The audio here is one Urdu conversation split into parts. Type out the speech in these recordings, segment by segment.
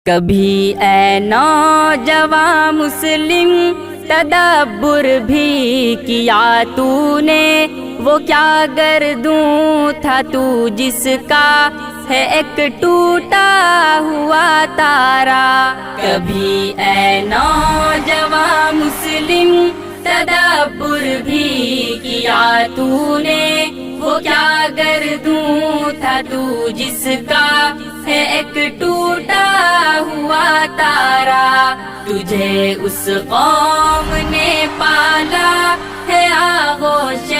کبھی اے نوجواں مسلم تدبر بھی کیا تو نے، وہ کیا گردوں تھا تو جس کا ہے ایک ٹوٹا ہوا تارا۔ کبھی اے نوجواں مسلم تدبر بھی کیا تو نے، وہ کیا گردوں تھا تو جس کا ہے ایک ٹوٹا ہوا تارا۔ تجھے اس قوم نے پالا ہے آغوش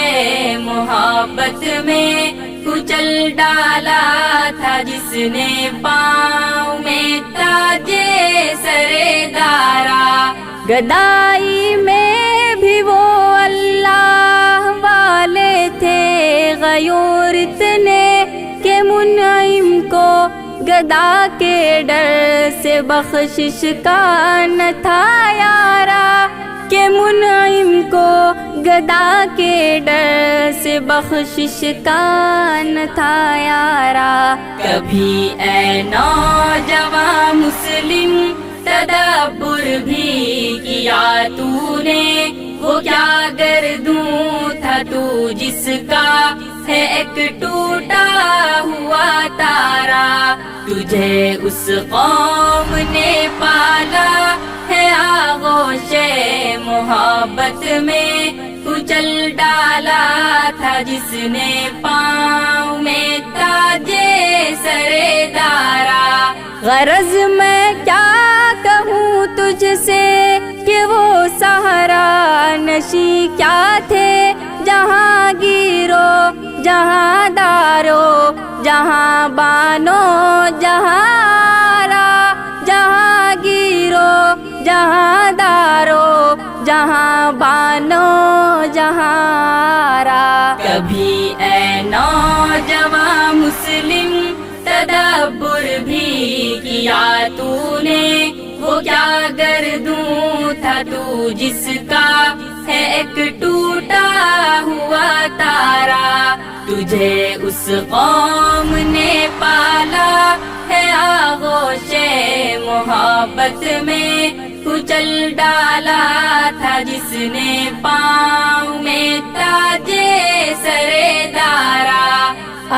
محبت میں، کچل ڈالا تھا جس نے پاؤں میں تاجے سرے دارا۔ گدائی میں بھی وہ اللہ والے تھے غیور اتنے کہ منعم کو گدا کے ڈر سے بخشش کا نہ تھا یارا، کہ منعم کو گدا کے ڈر سے بخشش کا نہ تھا یارا۔ کبھی اے نوجواں مسلم تدبر بھی کیا تو نے، وہ کیا گردوں تھا تو جس کا ہے ایک ٹوٹا ہوا تارا۔ تجھے اس قوم نے پالا ہے آغوش محبت میں، کچل ڈالا تھا جس نے پاؤں میں تاجے سرے دارا۔ غرض میں کیا کہوں تجھ سے کہ وہ صحرا نشی کیا تھے، جہاں گیرو جہاں دارو جہاں بانو جہاں آرا، جہاں گیرو جہاں دارو جہاں بانو جہاں آرا۔ کبھی اے نوجواں مسلم تدبر بھی کیا تو نے، وہ کیا گردوں تھا تو جس کا ہے ایک ٹوٹا ہوا تارا۔ تجھے اس قوم نے پالا ہے آغوش محبت میں، کچل ڈالا تھا جس نے پاؤں میں تاجے سرے دارا۔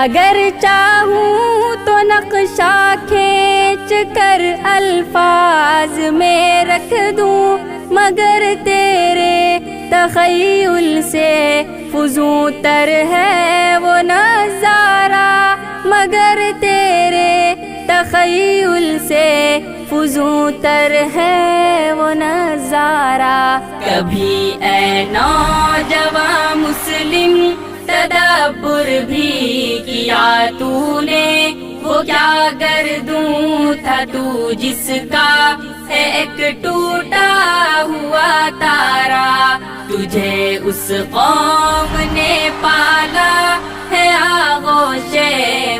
اگر چاہوں تو نقشہ کھینچ کر الفاظ میں رکھ دوں، مگر تیرے تخیل سے فزوں تر ہے وہ نظارہ، مگر تیرے تخیل سے فزوں تر ہے وہ نظارہ۔ کبھی اے نوجواں مسلم تدبر بھی کیا تو نے، وہ کیا گردوں تھا تو جس کا ہے ایک ٹوٹا ہوا تارا۔ تجھے اس قوم نے پالا ہے آغوش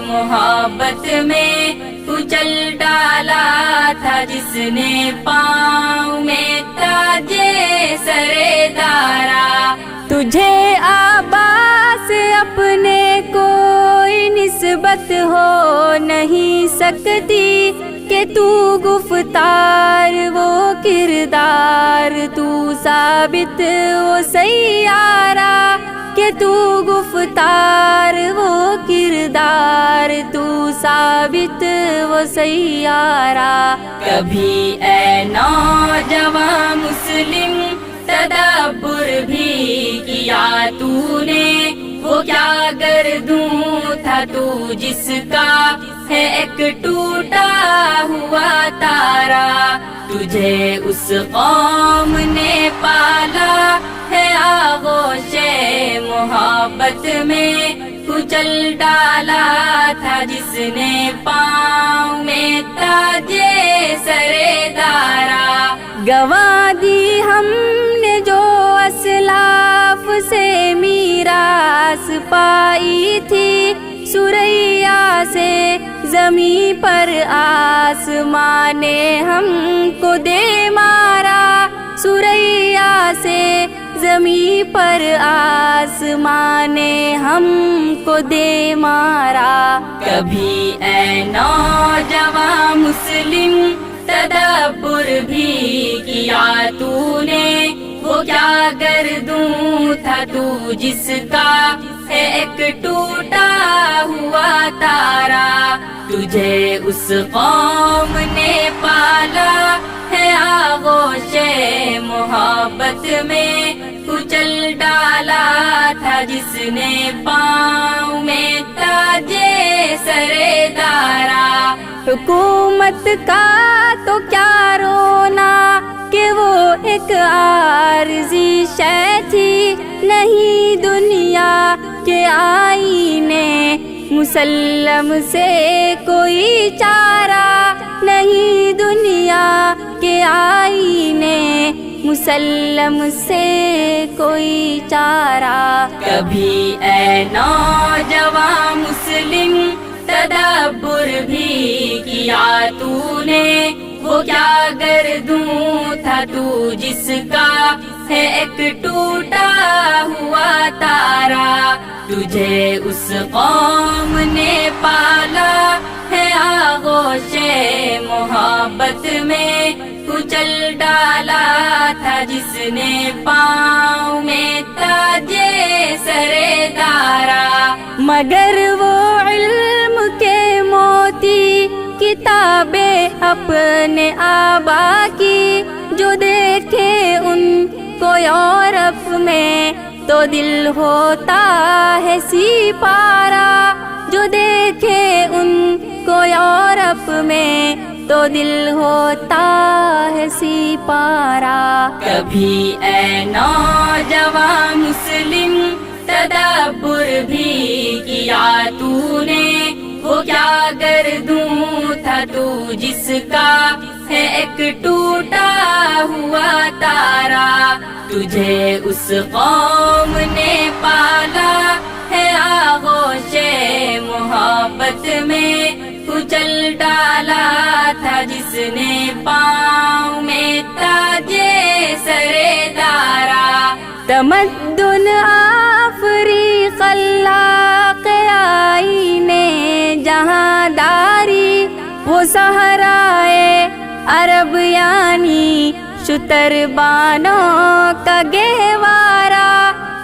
محبت میں، کچل ڈالا تھا جس نے پاؤں میں تاجے سرے دارا۔ تجھے عباس اپنے کوئی نسبت ہو نہیں سکتی، کہ تو گفتار وہ کردار تو ثابت وہ سیارہ، کہ تو گفتار وہ کردار تو ثابت وہ سیارہ۔ کبھی اے نوجواں مسلم تدبر بھی کیا تو نے، وہ کیا گردوں تھا تو جس کا ہے ایک ٹوٹا ہوا تارا۔ تجھے اس قوم نے پالا ہے آغوش محبت میں، کچل ڈالا تھا جس نے پاؤں میں تاجے سرے دارا۔ گنوا دی ہم نے جو اسلاف سے میراث پائی تھی، سریا سے زمیں پر آسمان نے ہم کو دے مارا، سریا سے زمیں پر آسمان نے ہم کو دے مارا۔ کبھی اے نوجواں مسلم تدبر بھی کیا تو نے، وہ کیا گردوں تھا تو جس کا ہے ایک ٹوٹا ہوا تارا، تجھے اس قوم نے پالا ہے آغوش محبت میں، کچل ڈالا تھا جس نے پاؤں میں تاجے سرے دارا۔ حکومت کا تو کیا رونا کہ وہ ایک عارضی شے تھی، نہیں دنیا کے آئینے مسلم سے کوئی چارہ، نہیں دنیا کے آئینے مسلم سے کوئی چارہ۔ کبھی اے نوجوان مسلم تدبر بھی کیا تو نے، وہ کیا گردوں تھا تو جس کا ہے ایک ٹوٹا ہوا تارا، تجھے اس قوم نے پالا ہے آغوش محبت میں، کچل ڈالا تھا جس نے پاؤں میں تاجے سرے دارا۔ مگر وہ علم کے موتی کتابیں اپنے آبا کی، جو دیکھے ان کو یورپ میں تو دل ہوتا ہے سپارہ، جو دیکھے ان کو یورپ میں تو دل ہوتا ہے سپارہ۔ کبھی اے نوجوان مسلم تدبر بھی کیا تو نے، وہ کیا گردوں تھا تو جس کا ہے ایک ٹوٹا ہوا تارا، تجھے اس قوم نے پالا ہے آغوش محبت میں، کچل ڈالا تھا جس نے پاؤں میں تاجے سرے دارا۔ تمدن آفری خلاق آئینے جہاں داری، وہ صحرائے عرب یعنی شتر بانوں کا گہوارہ،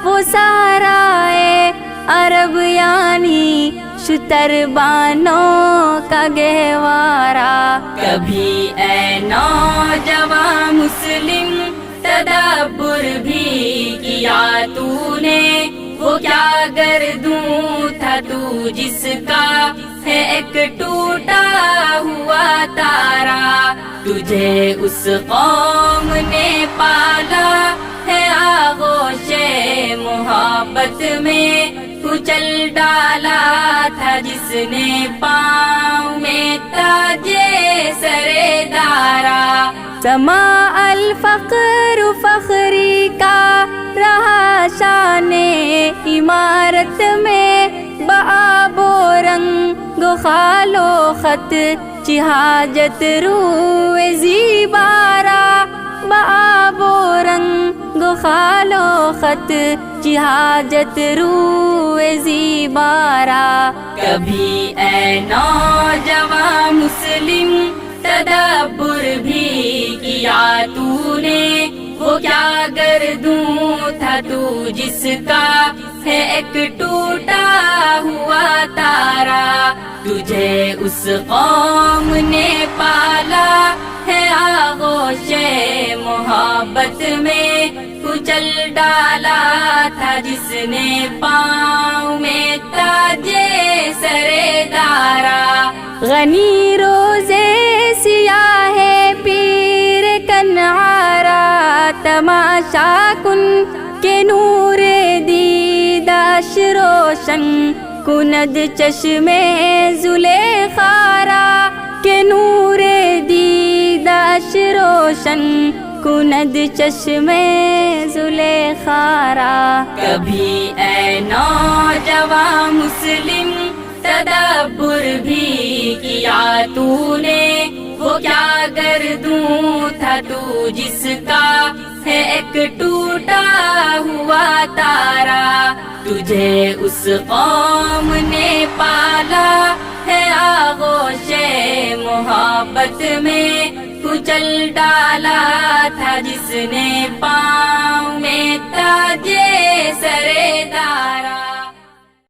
وہ صحرائے عرب یعنی شتر بانوں کا گہوارہ۔ کبھی اے نوجوان مسلم تدبر بھی کیا تو نے، وہ کیا گردوں تھا تو جس کا ہے ایک ٹوٹا ہوا تارا، تجھے اس قوم نے پالا ہے آغوش محبت میں، کچل ڈالا تھا جس نے پاؤں میں تاجے سرے دارا۔ سما الفقر فخری کا رہا شان عمارت میں، بآب و رنگ و خال و خط چی حاجت روئے زیبارہ، بآب و رنگ و خال و خط چی حاجت روئے زیبارہ۔ کبھی اے نوجوان مسلم تدبر بھی کیا تو نے، وہ کیا گردوں تھا تو جس کا ہے ایک ٹوٹا ہوا تارا، تجھے اس قوم نے پالا ہے آغوش محبت میں، کچل ڈالا تھا جس نے پاؤں میں تاجے سرے دارا۔ غنی روزے سیاہ پیر کنعارہ، تماشا کن کے نور دیداش روشن کند چشمے زلیخارا، کے نور دیداش روشن کند چشمے زلیخارا۔ کبھی اے نوجوان مسلم تدبر بھی کیا تو نے، وہ کیا گردوں تھا تو جس کا ہے ایک ٹوٹا ہوا تارا، تجھے اس قوم نے پالا ہے آغوش محبت میں، کچل ڈالا تھا جس نے